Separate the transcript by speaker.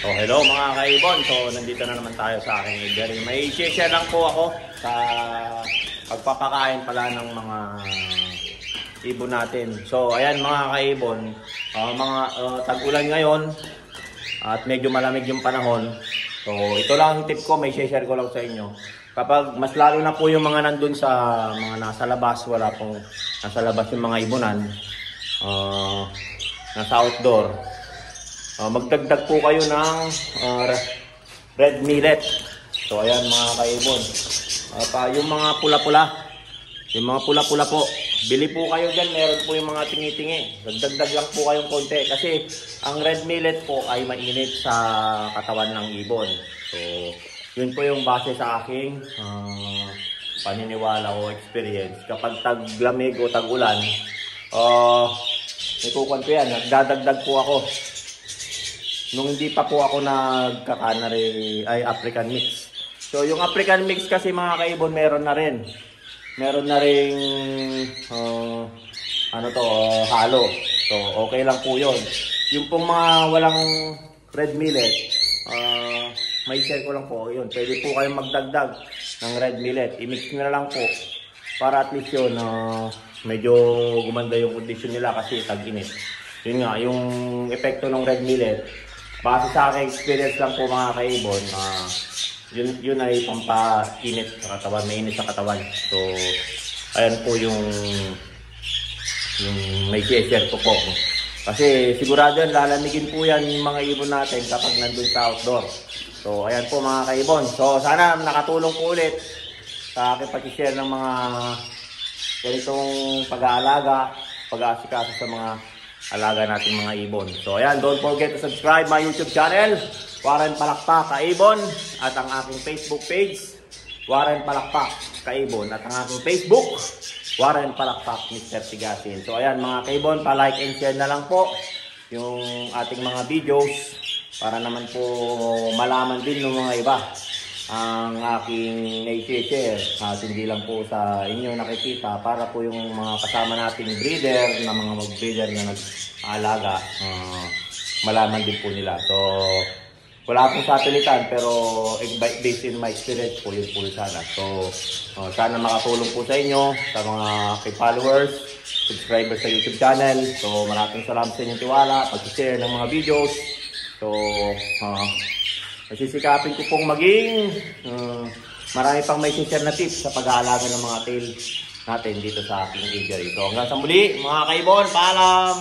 Speaker 1: So hello mga kaibon, so nandito na naman tayo sa aking aviary. May share lang po ako sa pagpapakain pala ng mga ibon natin. So ayan mga kaibon, tag-ulan ngayon at medyo malamig yung panahon. So ito lang tip ko, may share ko lang sa inyo. Kapag mas lalo na po yung mga nandun sa mga nasa labas, wala pong nasa labas yung mga ibonan, nasa outdoor, magdagdag po kayo ng red millet. So ayan mga kaibon, yung mga pula-pula po, bili po kayo dyan. Meron po yung mga tingi-tingi, dagdag lang po kayong konti kasi ang red millet po ay mainit sa katawan ng ibon. So yun po yung base sa aking paniniwala o experience. Kapag taglamig o tag-ulan, ikukuhan ko yan, nagdadagdag po ako. Nung hindi pa po ako nagka-canary ay African mix. So yung African mix kasi mga kaibon, meron na rin halo. So okay lang po yun. Yung pong mga walang red millet, may share ko lang po yun. Pwede po kayong magdagdag ng red millet. I-mix nyo na lang po para at least yun medyo gumanda yung condition nila kasi tag-init. Yun nga, yung epekto ng red millet, base sa aking experience lang po mga kaibon, yun ay pampainit sa katawan, mainit sa katawan. So ayan po yung may share ko po. Kasi sigurado yan, lalamigin po yan yung mga ibon natin kapag nandun sa outdoor. So ayan po mga kaibon. So sana nakatulong po ulit sa aking pag-share ng mga ganitong pag-aalaga, pag-aasikaso sa mga alaga natin mga ibon. So ayan, don't forget to subscribe my YouTube channel, Warren Palakpak Kaibon, at ang aking Facebook page, Warren Palakpak Kaibon, at ang aking Facebook, Warren Palakpak Mr. Tigasin. So ayan mga kaibon, pa-like and share na lang po yung ating mga videos para naman po malaman din ng mga iba ang aking na-share at hindi lang po sa inyo nakikita, para po yung mga kasama nating breeder, na mga mag-breeder na nag-aalaga, malaman din po nila. So wala pong satelitan, pero based in my experience po, yun po sana. So sana makatulong po sa inyo, sa mga followers, subscribers sa YouTube channel. So maraming salamat sa inyong tiwala, pag-share ng mga videos. So nasisikapin ko pong maging marami pang may share na tips sa pag-aalaga ng mga tail natin dito sa aking aviary. So hanggang sa muli mga kaibon, paalam!